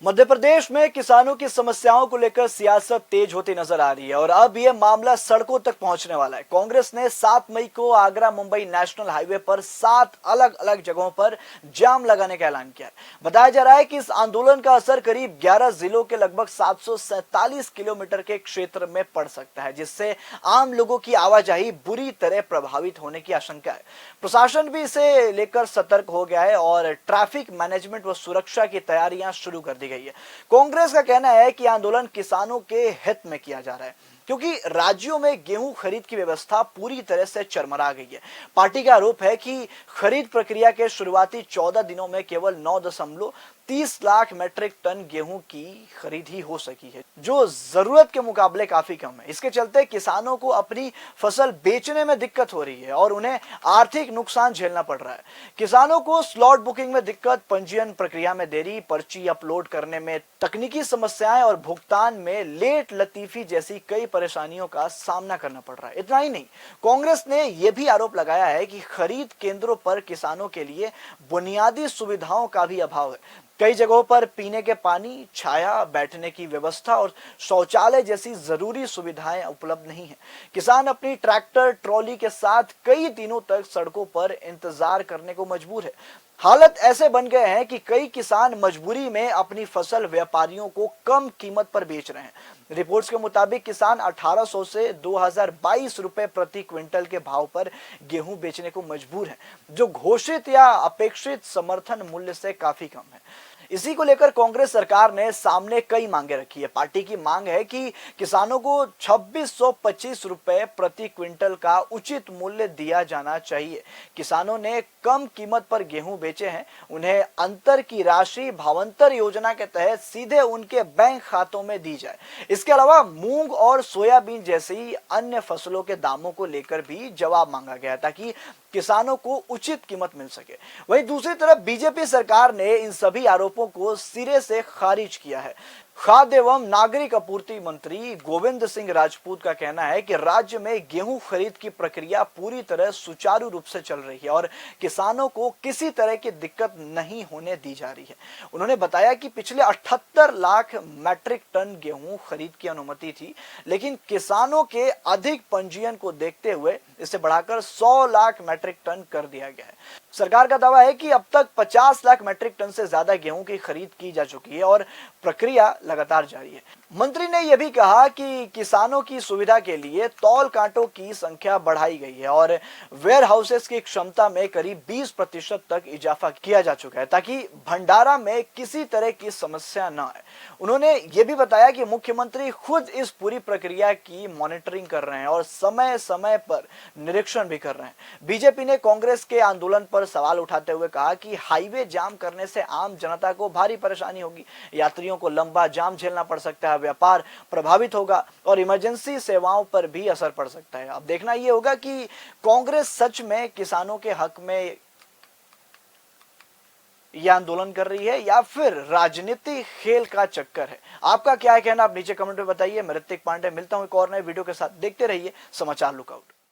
मध्य प्रदेश में किसानों की समस्याओं को लेकर सियासत तेज होती नजर आ रही है और अब यह मामला सड़कों तक पहुंचने वाला है। कांग्रेस ने 7 मई को आगरा मुंबई नेशनल हाईवे पर 7 अलग अलग जगहों पर जाम लगाने का ऐलान किया है। बताया जा रहा है कि इस आंदोलन का असर करीब 11 जिलों के लगभग 747 किलोमीटर के क्षेत्र में पड़ सकता है, जिससे आम लोगों की आवाजाही बुरी तरह प्रभावित होने की आशंका है। प्रशासन भी इसे लेकर सतर्क हो गया है और ट्रैफिक मैनेजमेंट व सुरक्षा की तैयारियां शुरू कर दी गई है। कांग्रेस का कहना है कि आंदोलन किसानों के हित में किया जा रहा है, क्योंकि राज्यों में गेहूं खरीद की व्यवस्था पूरी तरह से चरमरा गई है। पार्टी का आरोप है कि खरीद प्रक्रिया के शुरुआती 14 दिनों में केवल 9.30 लाख मैट्रिक टन गेहूं की खरीद ही हो सकी है, जो जरूरत के मुकाबले काफी कम है। इसके चलते किसानों को अपनी फसल बेचने में दिक्कत हो रही है और उन्हें आर्थिक नुकसान झेलना पड़ रहा है। किसानों को स्लॉट बुकिंग में दिक्कत, पंजीयन प्रक्रिया में देरी, पर्ची अपलोड करने में तकनीकी समस्याएं और भुगतान में लेट लतीफी जैसी कई परेशानियों का सामना करना पड़ रहा है। इतना ही नहीं, कांग्रेस ने यह भी आरोप लगाया है कि खरीद केंद्रों पर किसानों के लिए बुनियादी सुविधाओं का भी अभाव है। कई जगहों पर पीने के पानी, छाया, बैठने की व्यवस्था और शौचालय जैसी जरूरी सुविधाएं उपलब्ध नहीं है। किसान अपनी ट्रैक्टर ट्रॉली के साथ कई दिनों तक सड़कों पर इंतजार करने को मजबूर है। हालत ऐसे बन गए हैं कि कई किसान मजबूरी में अपनी फसल व्यापारियों को कम कीमत पर बेच रहे हैं। रिपोर्ट्स के मुताबिक किसान 1800 से 2022 रुपए प्रति क्विंटल के भाव पर गेहूं बेचने को मजबूर हैं, जो घोषित या अपेक्षित समर्थन मूल्य से काफी कम है। इसी को लेकर कांग्रेस सरकार ने सामने कई मांगे रखी है। पार्टी की मांग है कि किसानों को 2625 रुपए प्रति क्विंटल का उचित मूल्य दिया जाना चाहिए। किसानों ने कम कीमत पर गेहूं बेचे हैं, उन्हें अंतर की राशि भावांतर योजना के तहत सीधे उनके बैंक खातों में दी जाए। इसके अलावा मूंग और सोयाबीन जैसी अन्य फसलों के दामों को लेकर भी जवाब मांगा गया, ताकि किसानों को उचित कीमत मिल सके। वहीं दूसरी तरफ बीजेपी सरकार ने इन सभी आरोपों को सिरे से खारिज किया है। खाद्य एवं नागरिक आपूर्ति मंत्री गोविंद सिंह राजपूत का कहना है कि राज्य में गेहूं खरीद की प्रक्रिया पूरी तरह सुचारू रूप से चल रही है और किसानों को किसी तरह की दिक्कत नहीं होने दी जा रही है। उन्होंने बताया कि पिछले 78 लाख मैट्रिक टन गेहूं खरीद की अनुमति थी, लेकिन किसानों के अधिक पंजीयन को देखते हुए इसे बढ़ाकर 100 लाख मैट्रिक टन कर दिया गया है। सरकार का दावा है कि अब तक 50 लाख मैट्रिक टन से ज्यादा गेहूं की खरीद की जा चुकी है और प्रक्रिया लगातार जारी है। मंत्री ने यह भी कहा कि किसानों की सुविधा के लिए तौल कांटों की संख्या बढ़ाई गई है और वेयर हाउसेस की क्षमता में करीब 20% तक इजाफा किया जा चुका है, ताकि भंडारा में किसी तरह की समस्या न आए। उन्होंने यह भी बताया कि मुख्यमंत्री खुद इस पूरी प्रक्रिया की मॉनिटरिंग कर रहे हैं और समय समय पर निरीक्षण भी कर रहे हैं। बीजेपी ने कांग्रेस के आंदोलन पर सवाल उठाते हुए कहा कि हाईवे जाम करने से आम जनता को भारी परेशानी होगी, यात्रियों को लंबा जाम झेलना पड़ सकता है, व्यापार प्रभावित होगा और इमरजेंसी सेवाओं पर भी असर पड़ सकता है। अब देखना यह होगा कि कांग्रेस सच में किसानों के हक में यह आंदोलन कर रही है या फिर राजनीतिक खेल का चक्कर है। आपका क्या है कहना, आप नीचे कमेंट में बताइए। मैं ऋतिक पांडे मिलता हूं एक और नए वीडियो के साथ। देखते रहिए समाचार लुकआउट।